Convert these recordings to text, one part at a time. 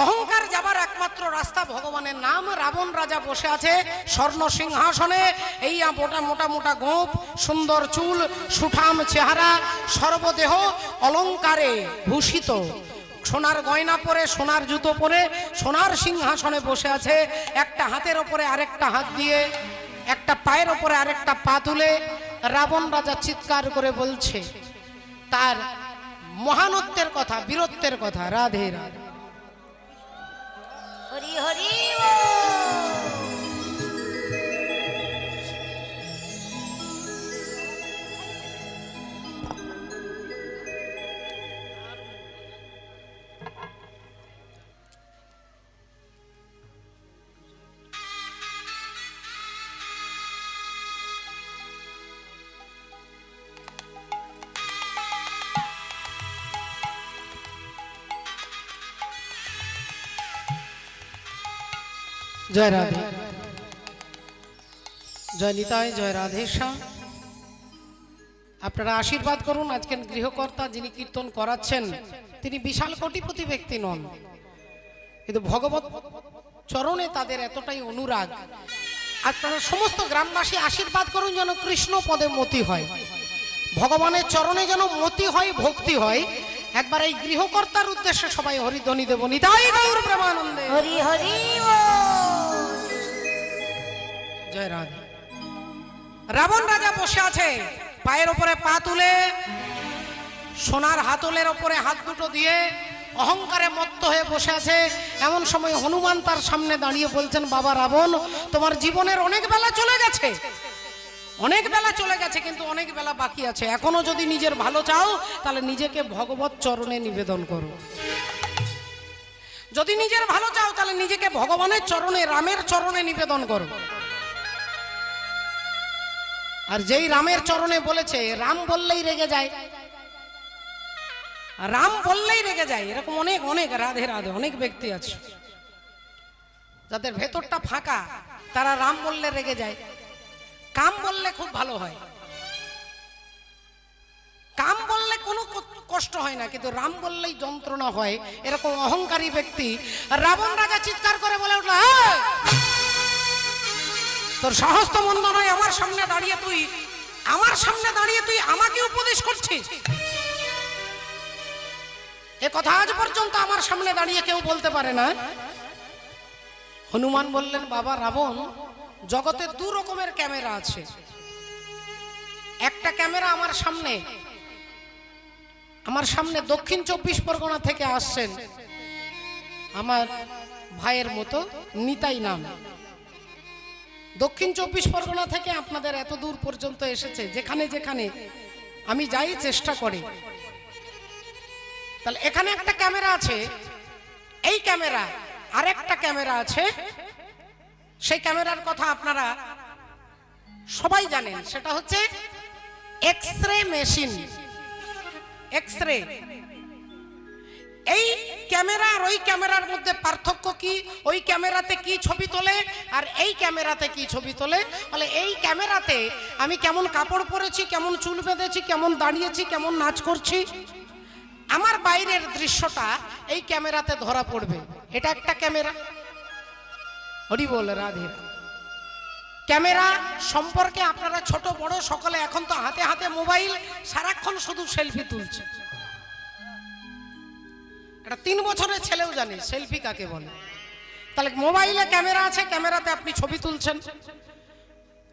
অহংকার যাবার একমাত্র রাস্তা ভগবানের নাম। রাবণ রাজা বসে আছে স্বর্ণ সিংহাসনে, এই মোটা মোটা মোটা গোঁফ, সুন্দর চুল, সুঠাম চেহারা, সর্বদেহ অলংকারে ভূষিত, সোনার গয়না পরে, সোনার জুতো পরে, সোনার সিংহাসনে বসে আছে। একটা হাতের ওপরে আরেকটা হাত দিয়ে, একটা পায়ের ওপরে আরেকটা পা তুলে রাবণ রাজা চিৎকার করে বলছে তার মহানত্বের কথা, বীরত্বের কথা। রাধে রাধে। হরি হরি জয় রাধে, জয় নিতাই, জয় রাধেশ্যাম। আপনারা আশীর্বাদ করুন। আজকের গৃহকর্তা যিনি কীর্তন করাচ্ছেন তিনি বিশাল কোটিপতি ব্যক্তি নন, কিন্তু ভগবত চরণে তাদের এতটাই অনুরাগ। আপনারা সমস্ত গ্রামবাসী আশীর্বাদ করুন যেন কৃষ্ণ পদে মতি হয়, ভগবানের চরণে যেন মতি হয়, ভক্তি হয়। একবার এই গৃহকর্তার উদ্দেশ্যে সবাই হরিধ্বনি দেব। নিতাই গৌর প্রেমানন্দে। হরি হরি জয় রাধে। রাবণ রাজা বসে আছে পায়ের ওপরে পা তুলে, সোনার হাতলের ওপরে হাত দুটো দিয়ে অহংকারে মত্ত হয়ে বসে আছে। এমন সময় হনুমান তার সামনে দাঁড়িয়ে বলছেন, বাবা রাবণ, তোমার জীবনের অনেক বেলা চলে গেছে, অনেক বেলা চলে গেছে, কিন্তু অনেক বেলা বাকি আছে। এখনো যদি নিজের ভালো চাও তাহলে নিজেকে ভগবত চরণে নিবেদন করো। যদি নিজের ভালো চাও তাহলে নিজেকে ভগবানের চরণে, রামের চরণে নিবেদন করো। আর যেই রামের চরণে বলেছে, রাম বললেই রেগে যায়, রাম বললেই রেগে যায়। এরকম অনেক অনেক রাধে রাধে অনেক ব্যক্তি আছে যাদের ভেতরটা ফাঁকা, তারা রাম বললে রেগে যায়। কাম বললে খুব ভালো হয়, কাম বললে কোনো কষ্ট হয় না, কিন্তু রাম বললেই যন্ত্রণা হয়। এরকম অহংকারী ব্যক্তি। রাবণ রাজা চিৎকার করে বলে উঠল, তোর সাহস তো মন্দ নয়, আমার সামনে দাঁড়িয়ে তুই, আমার সামনে দাঁড়িয়ে তুই আমাকে উপদেশ করছিস? এ কথা আজ পর্যন্ত আমার সামনে দাঁড়িয়ে কেউ বলতে পারে না। হনুমান বললেন, বাবা রাবণ, জগতে দু রকমের ক্যামেরা আছে। একটা ক্যামেরা আমার সামনে দক্ষিণ 24 পরগনা থেকে আসছেন আমার ভাইয়ের মতো নিতাই নাম। দক্ষিণ 24 পরগনা থেকে আপনাদের এত দূর পর্যন্ত এসেছে, যেখানে যেখানে আমি যাই চেষ্টা করি। তাহলে এখানে একটা ক্যামেরা আছে, এই ক্যামেরা, আরেকটা ক্যামেরা আছে। সেই ক্যামেরার কথা আপনারা সবাই জানেন, সেটা হচ্ছে এক্সরে মেশিন। এক্সরে, এই ক্যামেরা আর ওই ক্যামেরার মধ্যে পার্থক্য কি? ওই ক্যামেরাতে কি ছবি তোলে আর এই ক্যামেরাতে কি ছবি তোলে? বলে এই ক্যামেরাতে আমি কেমন কাপড় পরেছি, কেমন চুল বেঁধেছি, কেমন দাঁড়িয়েছি, কেমন নাচ করছি, আমার বাইরের দৃশ্যটা এই ক্যামেরাতে ধরা পড়বে। এটা একটা ক্যামেরা। হরি বল, রাধে। ক্যামেরা সম্পর্কে আপনারা ছোট বড় সকলে এখন তো হাতে হাতে মোবাইল, সারাক্ষণ শুধু সেলফি তুলছে। এটা 3 বছরের ছেলেও জানে সেলফি কাকে বলে। তাহলে মোবাইলে ক্যামেরা আছে, ক্যামেরাতে আপনি ছবি তুলছেন।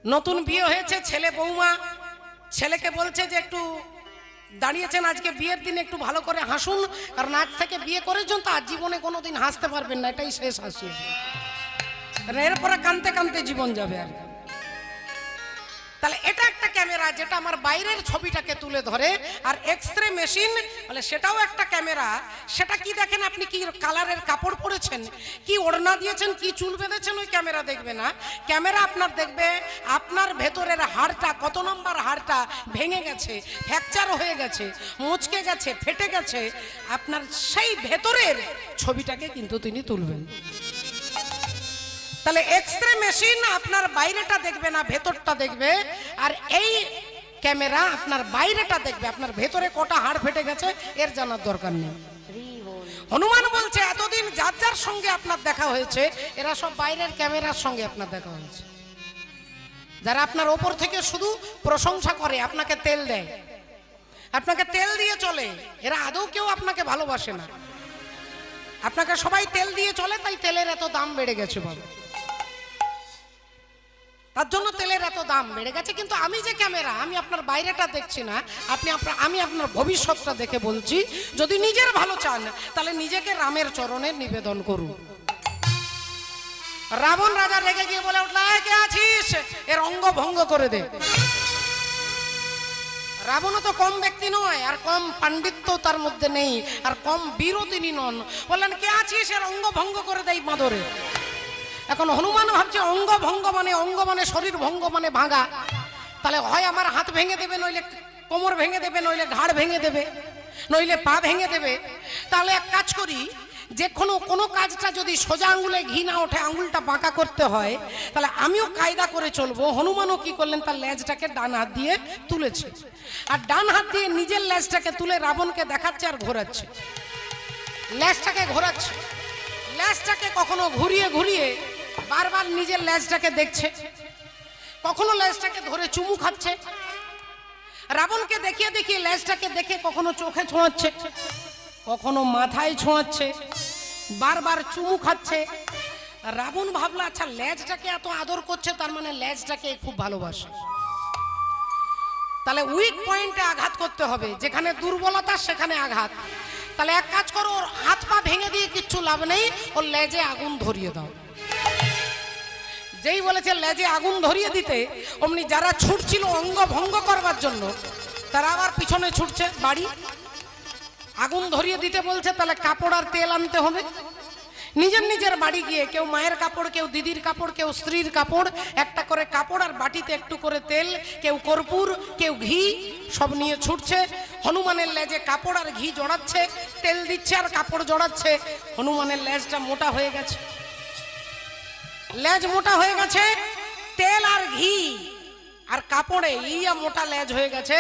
নতুন বিয়ে হয়েছে, ছেলে বৌমা ছেলেকে বলছে যে একটু দাঁড়িয়েছেন আজকে বিয়ের দিন, একটু ভালো করে হাসুন, কারণ আজ থেকে বিয়ে করেছেন তো আজ জীবনে কোনোদিন হাসতে পারবেন না, এটাই শেষ হাসি। এরপরে কানতে কানতে জীবন যাবে আর। তাহলে এটা একটা ক্যামেরা যেটা আমার বাইরের ছবিটাকে তুলে ধরে। আর এক্সরে মেশিন বলে সেটাও একটা ক্যামেরা। সেটা কি দেখেন, আপনি কি কালারের কাপড় পরেছেন, কি ওড়না দিয়েছেন, কি চুল বেঁধেছেন, ওই ক্যামেরা দেখবে না। ক্যামেরা আপনার দেখবে আপনার ভেতরের হাড়টা, কত নম্বর হাড়টা ভেঙে গেছে, ফ্র্যাকচার হয়ে গেছে, মুচকে গেছে, ফেটে গেছে, আপনার সেই ভেতরের ছবিটাকে কিন্তু তিনি তুলবেন। তাহলে এক্সরে মেশিন আপনার বাইরেটা দেখবে না, ভেতরটা দেখবে। আর এই ক্যামেরা আপনার বাইরেটা দেখবে, আপনার ভেতরে কটা হাড় ফেটে গেছে এর জানার দরকার নেই। হনুমান বলছে এতদিন যার যার সঙ্গে আপনার দেখা হয়েছে এরা সব বাইরের ক্যামেরার সঙ্গে আপনার দেখা হয়েছে, যারা আপনার ওপর থেকে শুধু প্রশংসা করে, আপনাকে তেল দেয়, আপনাকে তেল দিয়ে চলে, এরা আদৌ কেউ আপনাকে ভালোবাসে না। আপনাকে সবাই তেল দিয়ে চলে, তাই তেলের এত দাম বেড়ে গেছে বাবা, তার জন্য তেলের এত দাম বেড়ে গেছে। কিন্তু আমি যে ক্যামেরা, আমি আপনার বাইরেটা দেখছি না, আমি আপনার ভবিষ্যৎটা দেখে বলছি। যদি নিজের ভালো চান তাহলে নিজেকে রামের চরণে নিবেদন করুন। রাবণ রাজা রেগে গিয়ে বলে উঠল, কে আছিস, এর অঙ্গ ভঙ্গ করে দে। রাবণও তো কম ব্যক্তি নয়, আর কম পাণ্ডিত্য তার মধ্যে নেই, আর কম বীরও তিনি নন। বললেন, কে আছিস, এর অঙ্গ ভঙ্গ করে দেই মাদরে। এখন হনুমান ভাবছে অঙ্গ মানে শরীর ভঙ্গ মানে ভাঙা, তাহলে হয় আমার হাত ভেঙে দেবে, নইলে কোমর ভেঙে দেবে, নইলে ঘাড় ভেঙে দেবে, নইলে পা ভেঙে দেবে। তাহলে এক কাজ করি, যে কোনো কাজটা যদি সোজা আঙুলে ঘি না ওঠে, আঙুলটা বাঁকা করতে হয়, তাহলে আমিও কায়দা করে চলবো। হনুমানও কি করলেন, তার লেজটাকে ডান হাত দিয়ে তুলেছে, আর ডান হাত দিয়ে নিজের লেজটাকে তুলে রাবণকে দেখাচ্ছে আর ঘোরাচ্ছে, লেজটাকে ঘোরাচ্ছে, লেজটাকে কখনো ঘুরিয়ে ঘুরিয়ে বারবার নিজের লেজটাকে দেখছে, কখনো লেজটাকে ধরে চুমু খাচ্ছে, রাবণকে দেখিয়ে দেখিয়ে লেজটাকে দেখে কখনো চোখে ছোঁয়াচ্ছে, কখনো মাথায় ছোঁয়াচ্ছে, বারবার চুমু খাচ্ছে। রাবণ ভাবলো, আচ্ছা লেজটাকে এত আদর করছে, তার মানে লেজটাকে খুব ভালোবাসে, তাহলে উইক পয়েন্টে আঘাত করতে হবে, যেখানে দুর্বলতা সেখানে আঘাত। তাহলে এক কাজ করো, ওর হাত পা ভেঙে দিয়ে কিচ্ছু লাভ নেই, ওর লেজে আগুন ধরিয়ে দাও। যেই বলেছে লেজে আগুন ধরিয়ে দিতে, অমনি যারা ছুটছিল অঙ্গ ভঙ্গ করবার জন্য, তারা আবার পিছনে ছুটছে বাড়ি। আগুন ধরিয়ে দিতে বলছে, তাহলে কাপড় আর তেল আনতে হবে। নিজের নিজের বাড়ি গিয়ে কেউ মায়ের কাপড়, কেউ দিদির কাপড়, কেউ স্ত্রীর কাপড়, একটা করে কাপড় আর বাটিতে একটু করে তেল, কেউ কর্পূর, কেউ ঘি, সব নিয়ে ছুটছে। হনুমানের লেজে কাপড় আর ঘি জড়াচ্ছে, তেল দিচ্ছে আর কাপড় জড়াচ্ছে। হনুমানের লেজটা মোটা হয়ে গেছে, লেজ মোটা হয়ে গেছে, তেল আর ঘি আর কাপড়ে ইয়া মোটা লেজ হয়ে গেছে।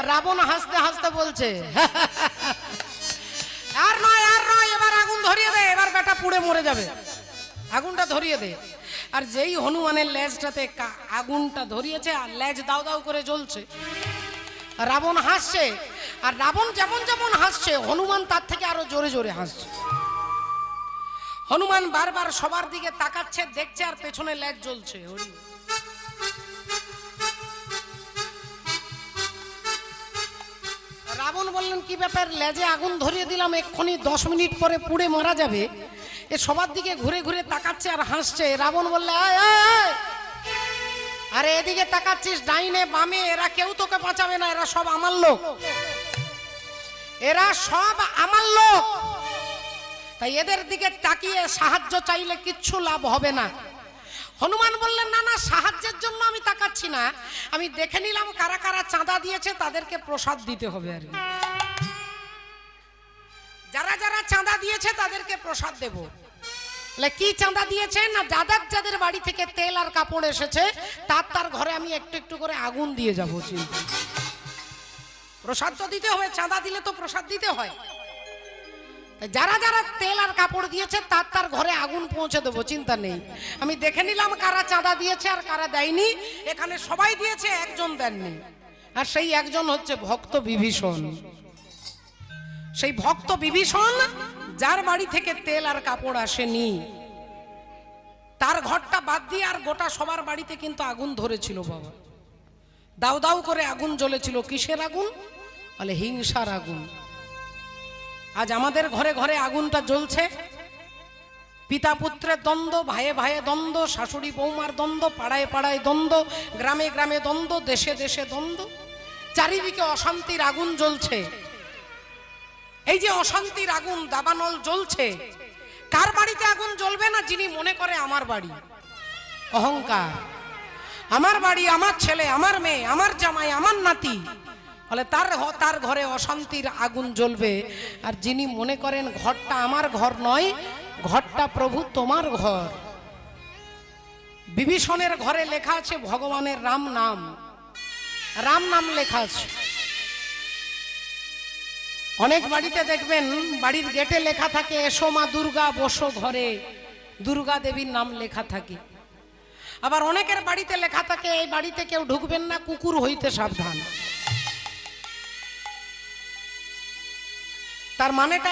রাবণ হাসতে হাসতে বলছে, আর নয় এবার আগুন ধরিয়ে দে, এবার বেটা পুড়ে মরে যাবে, আগুনটা ধরিয়ে দে। আর যেই হনুমানের লেজটাতে আগুনটা ধরিয়েছে, আর লেজ দাও দাও করে জ্বলছে, রাবণ হাসছে। আর রাবণ যেমন যেমন হাসছে, হনুমান তার থেকে আরো জোরে জোরে হাসছে। হনুমান বারবার সবার দিকে তাকাচ্ছে, দেখছে, আর পেছনে লেজ জ্বলছে। রাবণ বললেন, কি ব্যাপার, লেজে আগুন ধরিয়ে দিলাম, এক্ষুনি 10 মিনিট পরে পুড়ে মারা যাবে, এ সবার দিকে ঘুরে ঘুরে তাকাচ্ছে আর হাসছে। রাবণ বললে, আরে এদিকে তাকাচ্ছিস, ডাইনে বামে, এরা কেউ তোকে বাঁচাবে না, এরা সব আমার লোক, এরা সব আমার লোক, তাই এদের দিকে তাকিয়ে সাহায্য চাইলে কিচ্ছু লাভ হবে না। হনুমান বললেন, না না, সাহায্যের জন্য আমি তাকাচ্ছি না, আমি দেখে নিলাম কারা কারা চাঁদা দিয়েছে, তাদেরকে প্রসাদ দিতে হবে। আর যারা যারা চাঁদা দিয়েছে তাদেরকে প্রসাদ দেব। কি চাঁদা দিয়েছে না, যাদের যাদের বাড়ি থেকে তেল আর কাপড় এসেছে, তার ঘরে আমি একটু একটু করে আগুন দিয়ে যাবো। প্রসাদ তো দিতে হবে, চাঁদা দিলে তো প্রসাদ দিতে হয়। যারা যারা তেল আর কাপড় দিয়েছে তার ঘরে আগুন পৌঁছে দেবো, চিন্তা নেই। আমি দেখে নিলাম কারা চাঁদা দিয়েছে আর কারা দেয়নি। এখানে সবাই দিয়েছে, একজন দেননি, আর সেই একজন হচ্ছে ভক্ত বিভীষণ। সেই ভক্ত বিভীষণ, যার বাড়ি থেকে তেল আর কাপড় আসেনি, তার ঘরটা বাদ দিয়ে আর গোটা সবার বাড়িতে কিন্তু আগুন ধরেছিল বাবা, দাউ দাউ করে আগুন জ্বলেছিল। কিসের আগুন? বলে হিংসার আগুন। আজ আমাদের ঘরে ঘরে আগুনটা জ্বলছে, পিতা পুত্রের দ্বন্দ্ব, ভাইয়ে ভাইয়ে দ্বন্দ্ব, শাশুড়ি বৌমার দ্বন্দ্ব, পাড়ায় পাড়ায় দ্বন্দ্ব, গ্রামে গ্রামে দ্বন্দ্ব, দেশে দেশে দ্বন্দ্ব, চারিদিকে অশান্তির আগুন জ্বলছে। এই যে অশান্তির আগুন দাবানল জ্বলছে, কার বাড়িতে আগুন জ্বলবে না? যিনি মনে করে আমার বাড়ি, অহংকার, আমার বাড়ি, আমার ছেলে, আমার মেয়ে, আমার জামাই, আমার নাতি, বলে তার ঘরে অশান্তির আগুন জ্বলবে। আর যিনি মনে করেন ঘরটা আমার ঘর নয়, ঘরটা প্রভু তোমার ঘর। বিভীষণের ঘরে লেখা আছে ভগবানের রাম নাম, রাম নাম লেখা আছে। অনেক বাড়িতে দেখবেন বাড়ির গেটে লেখা থাকে এসো মা দুর্গা বসো ঘরে, দুর্গা দেবীর নাম লেখা থাকে। আবার অনেকের বাড়িতে লেখা থাকে এই বাড়িতে কেউ ঢুকবেন না, কুকুর হইতে সাবধান। তার মানেটা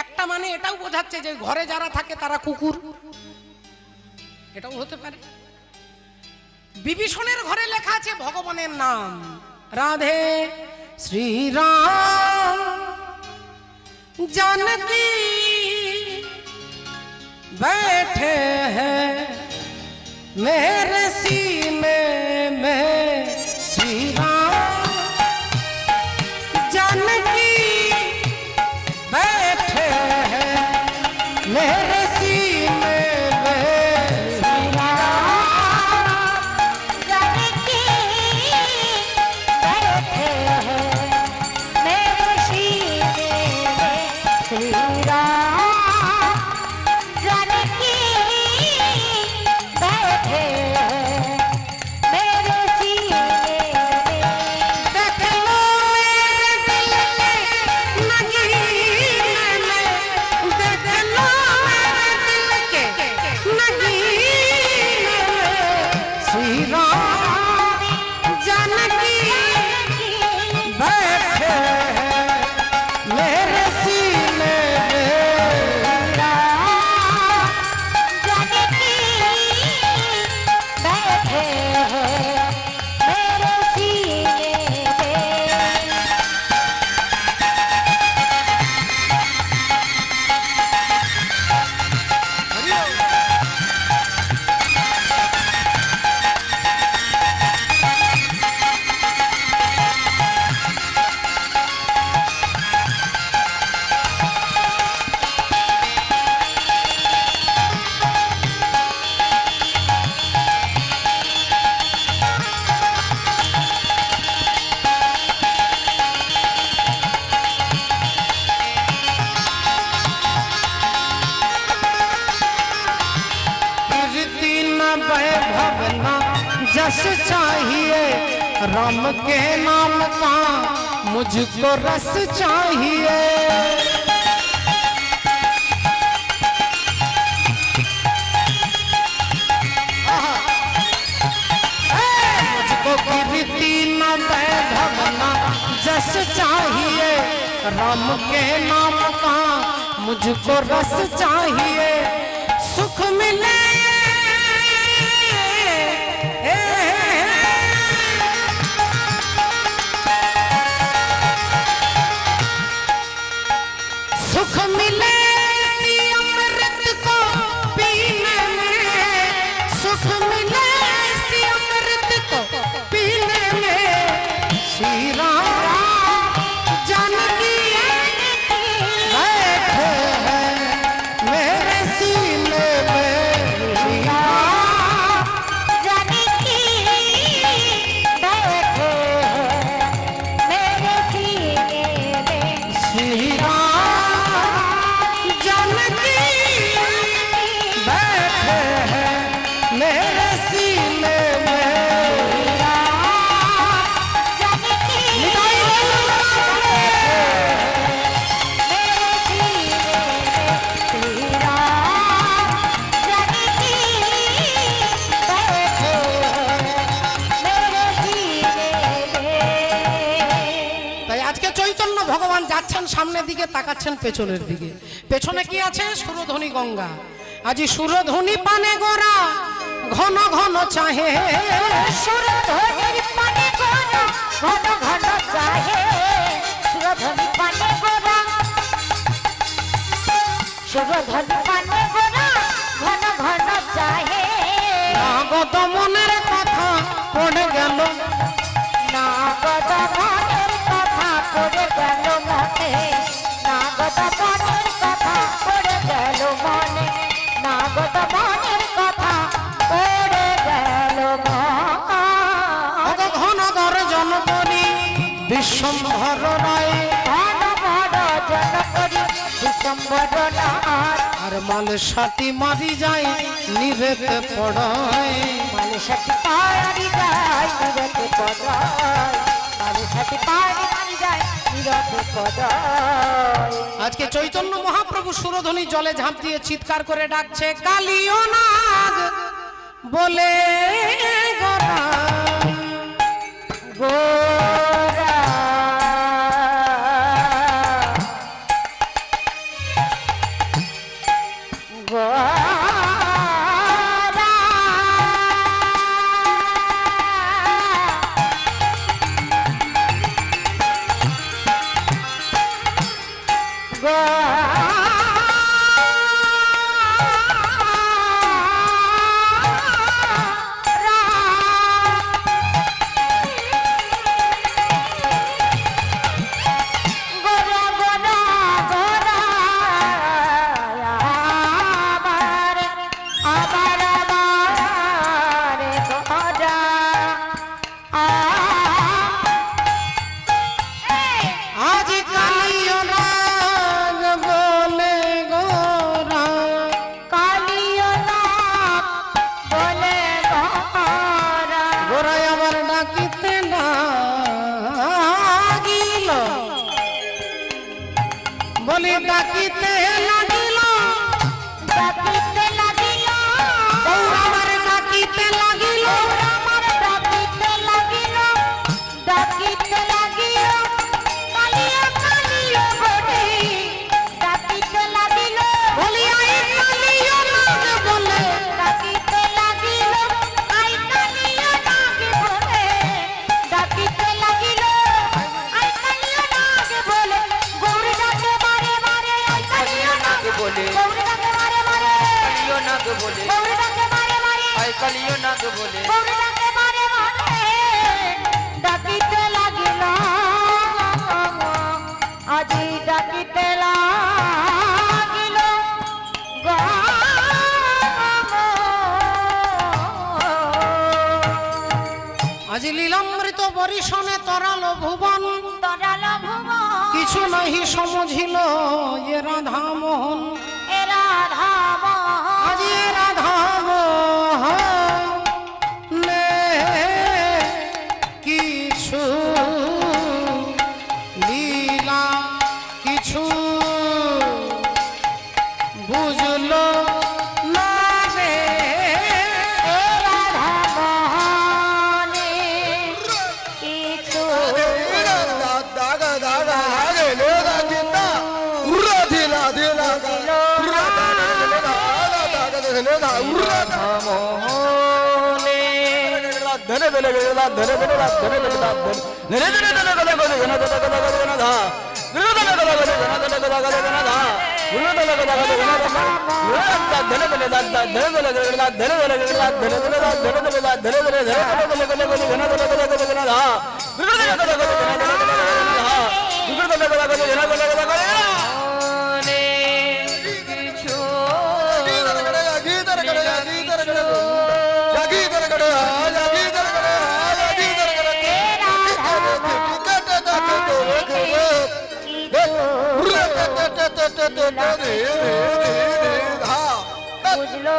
একটা মানে এটাও বোঝাচ্ছে যে ঘরে যারা থাকে তারা কুকুর, এটাও হতে পারে। বিভীষণের ঘরে লেখা আছে ভগবানের নাম, রাধে শ্রীরাম जानकी बैठे हैं मेरे सीने में, श्री राम जानकी बैठे हैं मेरे सीने में, श्री राम जानकी बैठे हैं मेरे सीने में, श्री राम जानकी बैठे हैं मेरे सीने में। देख लो मेरे दिल के नगीने में, देख लो मेरे दिल के नगीने में, श्री राम जानकी बैठे हैं मेरे सीने में, जानकी बैठे हैं मेरे सीने में। कीर्ति न वैभव न जस चाहिए, राम के नाम का मुझको रस चाहिए। मुझको कीर्ति न वैभव न जस चाहिए, राम के नाम का मुझको रस चाहिए। सुख मिले सुख मिले इसी अमृत को पीने में, सुख मिले इसी अमृत को पीने में, श्री राम जानकी बैठे हैं मेरे सीने में, श्री राम जानकी बैठे हैं मेरे सीने में। श्री राम जानकी बैठे हैं मेरे सीने में। তাই আজকে চৈতন্য ভগবান যাচ্ছেন সামনের দিকে, তাকাচ্ছেন পেছনের দিকে। পেছনে কি আছে? সুরধ্বনি গঙ্গা। আজি সুরধ্বনি পানে গোরা ঘন ঘন চাহে, সুরধ্বনি পানে গোরা ঘন ঘন চাহে, সুরধ্বনি পানে গোরা, সুরধ্বনি পানে গোরা ঘন ঘন চাহে। নাগত মনের কথা পড়ে গেল, নাগত মনের কথা পড়ে গেল মনে, নাগত মনের কথা পড়ে গেল মনে, নাগত মনের কথা পড়ে গেল মনে। ঘন গর্জন করি বিশ্বম্ভর রায়, ঘন গর্জন করি বিশ্বম্ভর রায়, আর মাল সাথী মারি যায় নিরেতে পড়ায়, মালে সাথে পারি যায় নিরতে পড়ায়, মালে সাথে পারি যায় চিরতে কদয় আজকে চৈতন্য মহাপ্রভু সুরধ্বনি জলে ঝাঁপ দিয়ে চিৎকার করে ডাকছে কালিও নাগ বলে গোরা গোরা গোরা আজ কালিও নাগ বলে গোরা গোরাই আবার ডাকিতে লাগিল বলি ডাকিতে লাগিল গৌর আমার ডাকিতে লাগিল বলি আই কালিও নাগ বলে কালিও নাগ বলে আজি ডাকিতে লাগিল আজি লীলামৃত বরিশনে তরাল ভুবন কিছু নাহি সমঝিল এ রাধা মোহন আজি এ রাধা মোহনে কিছু লীলা কিছু বুঝলো না রে বুঝলো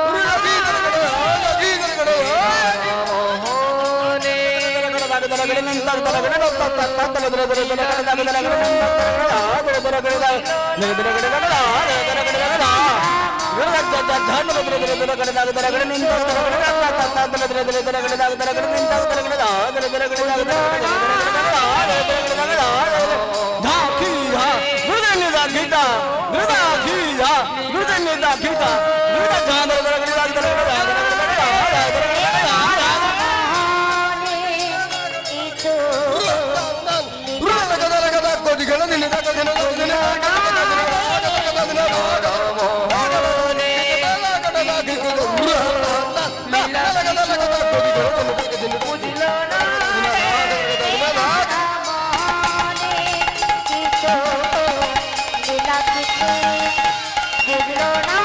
বুঝলো না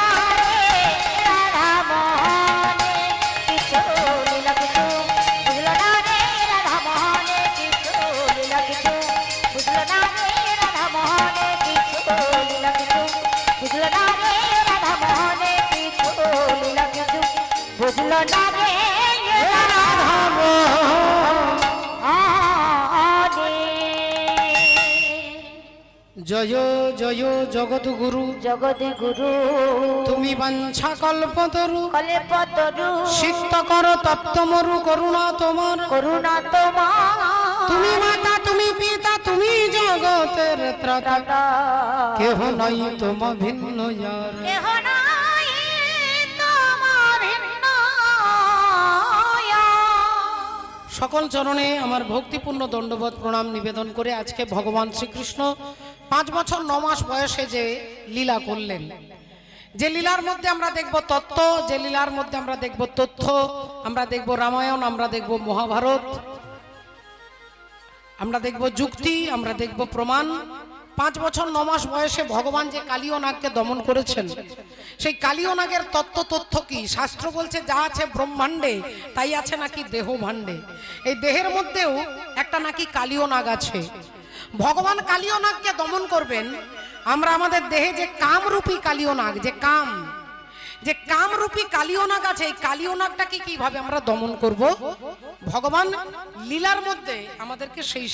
জয় জয় জগৎগুরু জগদি গুরু তুমি বাঞ্ছা কল্পতরু কল্পতরু সিক্ত কর তপ্ত মরু করুণা তোমার করুণা তোমার তুমি মাতা তুমি পিতা তুমি জগতের ত্রাতা কেহ নাই তোম ভিন্ন যার কেহ নাই তোমার ভিন্ন। সকল চরণে আমার ভক্তিপূর্ণ দণ্ডবোধ প্রণাম নিবেদন করে আজকে ভগবান শ্রীকৃষ্ণ 5 বছর 9 মাস বয়সে যে লীলা করলেন, যে লীলার মধ্যে আমরা দেখব তত্ত্ব, যে লীলার মধ্যে আমরা দেখব তথ্য, আমরা দেখব রামায়ণ, আমরা দেখব মহাভারত, আমরা দেখব যুক্তি, আমরা দেখব প্রমাণ। 5 বছর 9 মাস বয়সে ভগবান যে কালীয় নাগকে দমন করেছেন, সেই কালীয় নাগের তত্ত্ব কি? শাস্ত্র বলছে যা আছে ব্রহ্মাণ্ডে তাই আছে নাকি দেহ ভাণ্ডে। এই দেহের মধ্যেও একটা নাকি কালীয় নাগ আছে। ভগবান কালীয় নাগকে দমন করবেন। আমরা আমাদের দেহে যে কামরূপী কালীয় নাগ, যে কামরূপী কালীয় নাগ আছে, এই কালীয় নাগটাকে কিভাবে আমরা দমন করব, ভগবান লীলার মধ্যে আমাদেরকে সেই